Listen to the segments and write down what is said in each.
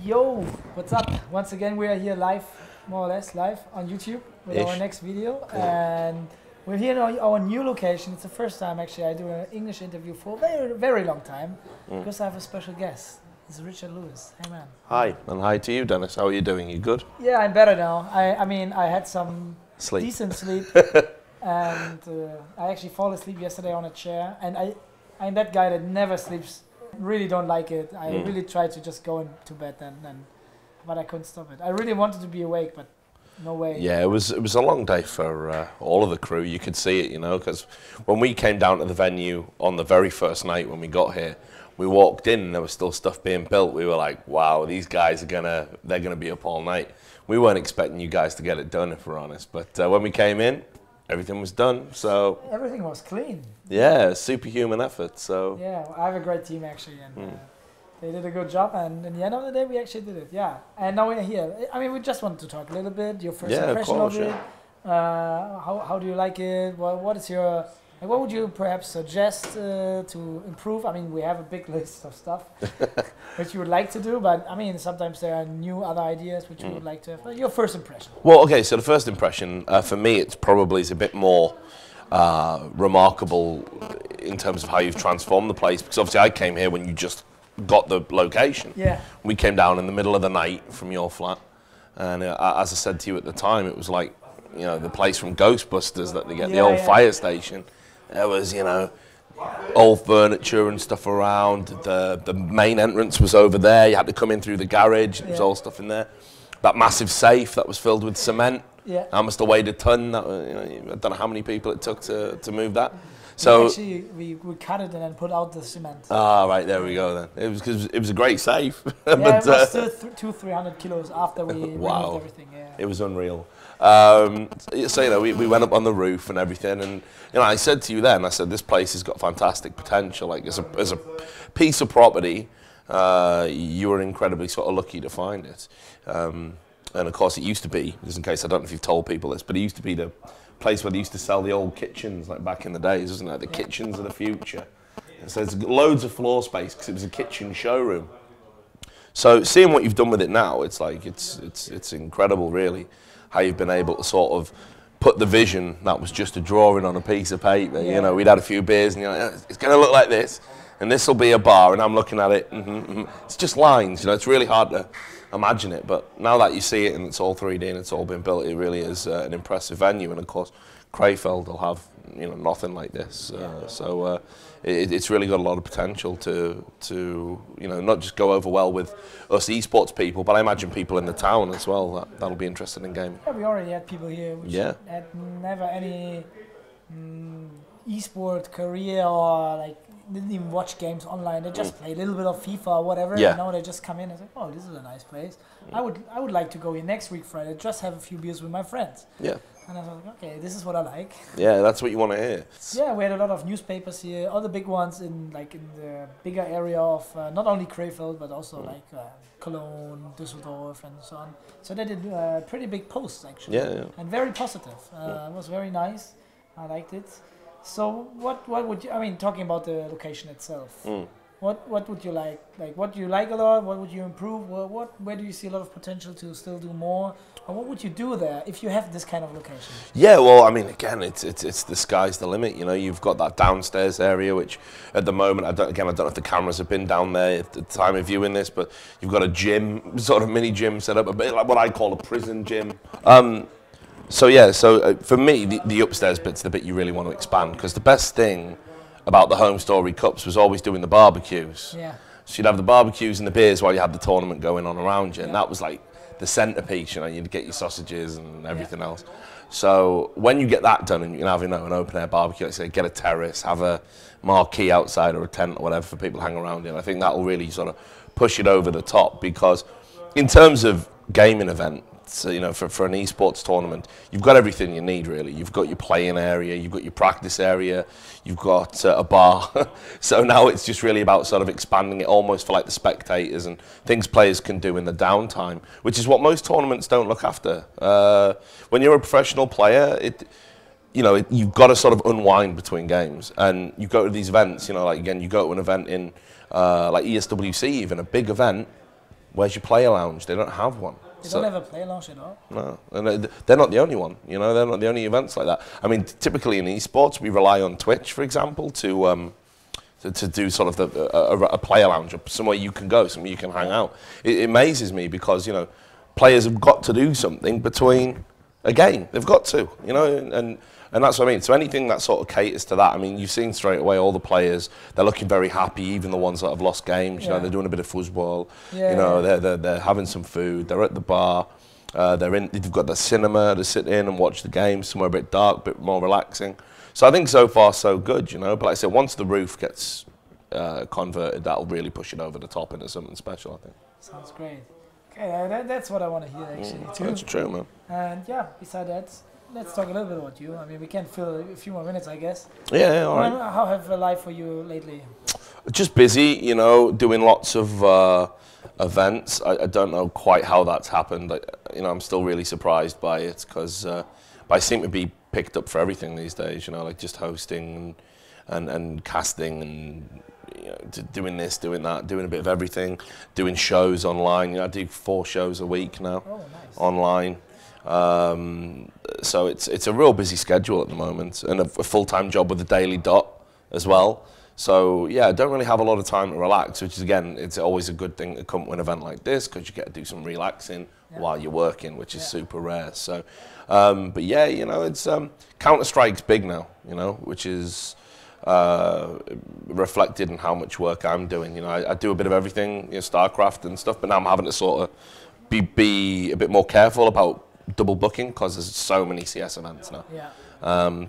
Yo, what's up? Once again, we are here live, more or less live on YouTube with our next video, and we're here in our new location. It's the first time actually I do an English interview for a very long time because I have a special guest. It's Richard Lewis. Hey man. Hi, and hi to you, Dennis. How are you doing? You good? Yeah, I'm better now. I mean, I had some decent sleep, and I actually fall asleep yesterday on a chair, and I'm that guy that never sleeps. Really don't like it. I really tried to just go into bed then, but I couldn't stop it. I really wanted to be awake, but no way. Yeah, it was a long day for all of the crew. You could see it, you know, because when we came down to the venue on the very first night when we got here, we walked in and there was still stuff being built. We were like, wow, these guys they're gonna be up all night. We weren't expecting you guys to get it done, if we're honest. But when we came in, everything was done. So everything was clean. Yeah, superhuman effort. So yeah, I have a great team actually, and they did a good job. And in the end of the day, we actually did it. Yeah, and now we're here. I mean, we just wanted to talk a little bit. Your first impression of it. How do you like it? What is your what would you perhaps suggest to improve? I mean, we have a big list of stuff which you would like to do, but I mean, sometimes there are other ideas which you would like to have. Your first impression. Well, okay, so the first impression for me, it's probably a bit more remarkable in terms of how you've transformed the place, because obviously I came here when you just got the location. Yeah. We came down in the middle of the night from your flat, and as I said to you at the time, it was like, you know, the place from Ghostbusters that they get, the old fire station. There was, you know, old furniture and stuff around. The main entrance was over there. You had to come in through the garage. There was all stuff in there. That massive safe that was filled with cement. Yeah. I must have weighed a ton. That, you know, I don't know how many people it took to move that. So actually, we cut it and then put out the cement. Ah, right, there we go then. It was because it was a great safe. Yeah, but, it was still 200-300 kilos after we removed everything. Yeah. It was unreal. So you know, we went up on the roof and everything, and you know, I said to you then, I said this place has got fantastic potential. Like as a piece of property, you were incredibly sort of lucky to find it. And of course, it used to be, just in case I don't know if you've told people this, but it used to be the place where they used to sell the old kitchens, like back in the days, isn't it? The kitchens of the future. And so there's loads of floor space because it was a kitchen showroom. So seeing what you've done with it now, it's like it's incredible, really, how you've been able to sort of put the vision that was just a drawing on a piece of paper. You know, we'd had a few beers, and you're like, it's going to look like this, and this will be a bar, and I'm looking at it. It's just lines, you know. It's really hard to imagine it, but now that you see it and it's all 3D and it's all been built, it really is an impressive venue. And of course, Krefeld will have, you know, nothing like this. So it's really got a lot of potential to you know, not just go over well with us esports people, but I imagine people in the town as well that'll be interested in gaming. Yeah, we already had people here which had never any esport career or like didn't even watch games online. They just play a little bit of FIFA or whatever. And now they just come in and say, "Oh, this is a nice place. I would like to go here next week Friday. Just have a few beers with my friends." Yeah. And I was like, "Okay, this is what I like." Yeah, that's what you want to hear. Yeah, we had a lot of newspapers here, all the big ones in the bigger area of not only Krefeld but also like Cologne, Düsseldorf, and so on. So they did pretty big posts actually. Yeah. And very positive. It was very nice. I liked it. So what would you, I mean, talking about the location itself, what would you like? Like, what do you like a lot? What would you improve? Where do you see a lot of potential to still do more? Or what would you do there if you have this kind of location? Yeah, well, I mean, again, it's the sky's the limit. You know, you've got that downstairs area, which at the moment, I don't know if the cameras have been down there at the time of viewing this, but you've got a gym, sort of mini gym set up, a bit like what I call a prison gym. So yeah, for me, the upstairs bit's the bit you really want to expand, because the best thing about the home story cups was always doing the barbecues. Yeah. So you'd have the barbecues and the beers while you had the tournament going on around you, and that was like the centerpiece. You know, you'd get your sausages and everything else. So when you get that done, and you can have, you know, an open air barbecue, let's say, get a terrace, have a marquee outside or a tent or whatever for people to hang around in. I think that will really sort of push it over the top, because in terms of gaming event, so, you know, for an esports tournament, you've got everything you need, really. You've got your playing area, you've got your practice area, you've got a bar. So now it's just really about sort of expanding it almost for like the spectators and things players can do in the downtime, which is what most tournaments don't look after. When you're a professional player, you've got to sort of unwind between games, and you go to these events. You know, like again, you go to an event in like ESWC, even a big event. where's your player lounge? They don't have one. They don't have a player lounge at all? No, and they're not the only one, you know, they're not the only events like that. I mean, typically in esports, we rely on Twitch, for example, to do sort of a player lounge, somewhere you can go, somewhere you can hang out. It amazes me because, you know, players have got to do something between a game. They've got to, you know, and that's what I mean. So anything that sort of caters to that, I mean, you've seen straight away all the players, they're looking very happy, even the ones that have lost games, you know, they're doing a bit of football, you know, they're having some food, they're at the bar, they've got the cinema to sit in and watch the game, somewhere a bit dark, a bit more relaxing. So I think so far so good, you know, but like I said, once the roof gets converted, that'll really push it over the top into something special, I think. Sounds great. Okay, that's what I want to hear, actually, too. That's true, man. And yeah, besides that, let's talk a little bit about you. I mean, we can fill a few more minutes, I guess. Yeah, all right. How have life for you lately? Just busy, you know, doing lots of events. I don't know quite how that's happened. You know, I'm still really surprised by it because I seem to be picked up for everything these days, you know, like just hosting and casting and, you know, doing this, doing that, doing a bit of everything, doing shows online. You know, I do 4 shows a week now online. So it's a real busy schedule at the moment, and a full-time job with a daily dot as well. So yeah, I don't really have a lot of time to relax, which is, again, it's always a good thing to come to an event like this because you get to do some relaxing while you're working, which is super rare. So, but yeah, you know, it's Counter-Strike's big now, you know, which is reflected in how much work I'm doing. You know, I do a bit of everything, you know, StarCraft and stuff, but now I'm having to sort of be a bit more careful about double booking because there's so many CS events now.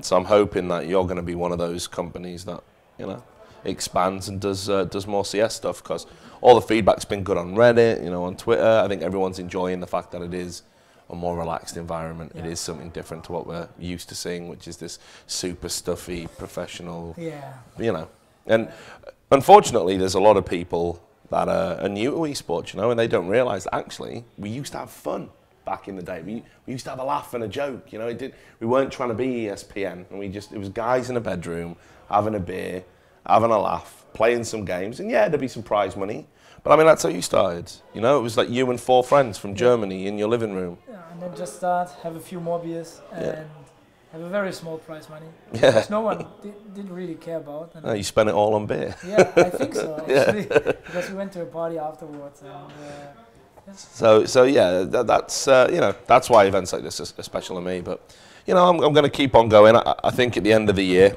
So I'm hoping that you're going to be one of those companies that, you know, expands and does more CS stuff, because all the feedback's been good on Reddit, you know, on Twitter. I think everyone's enjoying the fact that it is a more relaxed environment. It is something different to what we're used to seeing, which is this super stuffy, professional, you know. And unfortunately, there's a lot of people that are new to esports, you know, and they don't realise that actually we used to have fun back in the day. We used to have a laugh and a joke, you know. We weren't trying to be ESPN, and it was guys in a bedroom having a beer, having a laugh, playing some games, and yeah, there'd be some prize money. But I mean, that's how you started, you know. It was like you and 4 friends from Germany in your living room. Yeah, and then just start, have a few more beers, and have a very small prize money, which no one didn't really care about. And no, you spent it all on beer. Yeah, I think so, actually, because we went to a party afterwards. And, So yeah, that's you know, that's why events like this are special to me. But you know, I'm going to keep on going. I think at the end of the year,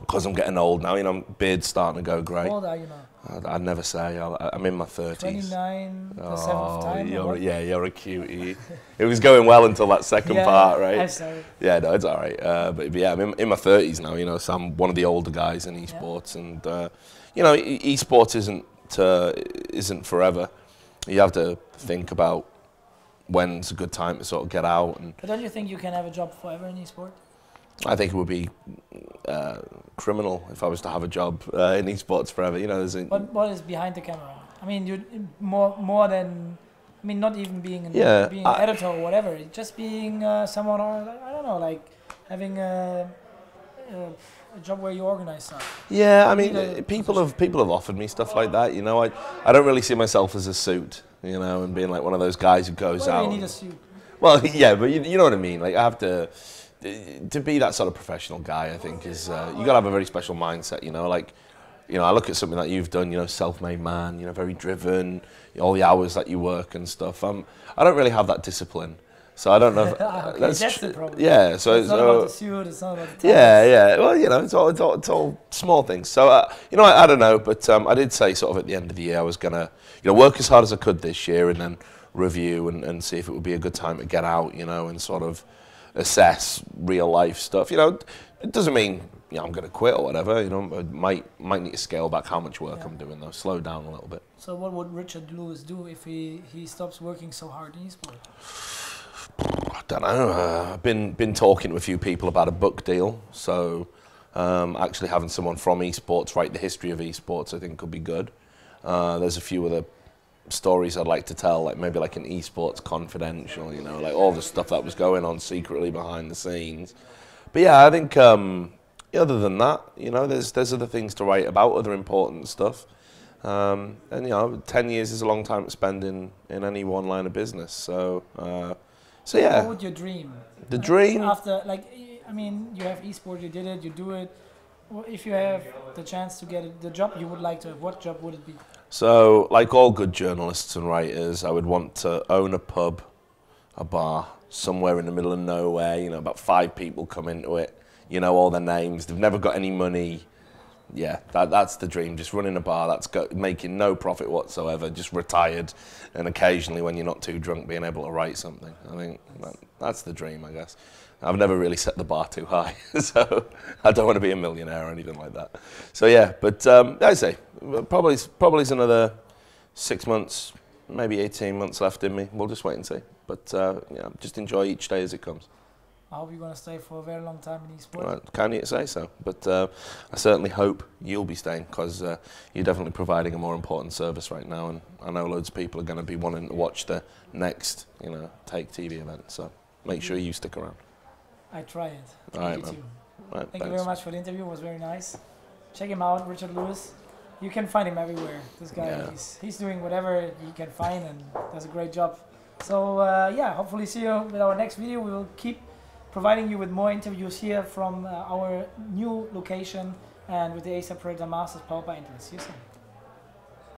because I'm getting old now, you know, beard's starting to go grey. How old are you now? I'd never say. I'm in my 30s. 29, the 7th time. You're a cutie. It was going well until that second part, right? I'm sorry. Yeah, no, it's all right. But yeah, I'm in my 30s now, you know, so I'm one of the older guys in esports. And, you know, esports isn't forever. You have to think about when's a good time to sort of get out. But don't you think you can have a job forever in esports? I think it would be criminal if I was to have a job in esports forever. You know, what is behind the camera? I mean, you more than, I mean, not even being an editor or whatever. Just being someone, or I don't know, like having a job where you organize stuff. Yeah, I mean, people have offered me stuff like that. You know, I don't really see myself as a suit. You know, and being like one of those guys who goes out. You need a suit. Well, yeah, but you know what I mean. Like, I have to be that sort of professional guy. I think is you got to have a very special mindset. You know, like, you know, I look at something that you've done. You know, self-made man. You know, very driven. All the hours that you work and stuff. I don't really have that discipline. So I don't know. If, okay, that's the problem. Yeah, so it's not about the suit. It's not about the yeah. Well, you know, it's all small things. So you know, I don't know, but I did say sort of at the end of the year I was gonna, you know, work as hard as I could this year, and then review and see if it would be a good time to get out, you know, and sort of assess real life stuff. You know, it doesn't mean, you know, I'm gonna quit or whatever. You know, I might need to scale back how much work I'm doing though, slow down a little bit. So what would Richard Lewis do if he stops working so hard in esports? I don't know. I've been talking to a few people about a book deal. So actually having someone from esports write the history of esports, I think could be good. There's a few other stories I'd like to tell, like maybe like an esports confidential, you know, like all the stuff that was going on secretly behind the scenes. But yeah, I think other than that, you know, there's other things to write about, other important stuff. And you know, 10 years is a long time to spend in any one line of business. So, so yeah. What would your dream? The dream after, like, I mean, you have eSports, you did it, you do it. Well, if you have the chance to get the job you would like to have, what job would it be? So, like all good journalists and writers, I would want to own a pub, a bar, somewhere in the middle of nowhere. You know, about 5 people come into it. You know all their names. They've never got any money. Yeah, that's the dream. Just running a bar that's making no profit whatsoever, just retired, and occasionally when you're not too drunk, being able to write something. I think that's the dream, I guess. I've never really set the bar too high, so I don't want to be a millionaire or anything like that. So yeah, but I'd say probably another 6 months, maybe 18 months left in me. We'll just wait and see. But yeah, just enjoy each day as it comes. I hope you're going to stay for a very long time in eSports. Well, can't you say so? But I certainly hope you'll be staying, because you're definitely providing a more important service right now, and I know loads of people are going to be wanting to watch the next, you know, TaKeTV event. So make sure you stick around. I try it. All right, you man. too. Right, Thank you very much for the interview. It was very nice. Check him out, Richard Lewis. You can find him everywhere. This guy, yeah. he's doing whatever he can find and does a great job. So yeah, hopefully see you with our next video. We will keep providing you with more interviews here from our new location and with the Acer Predator Masters powered by Intel. See you soon.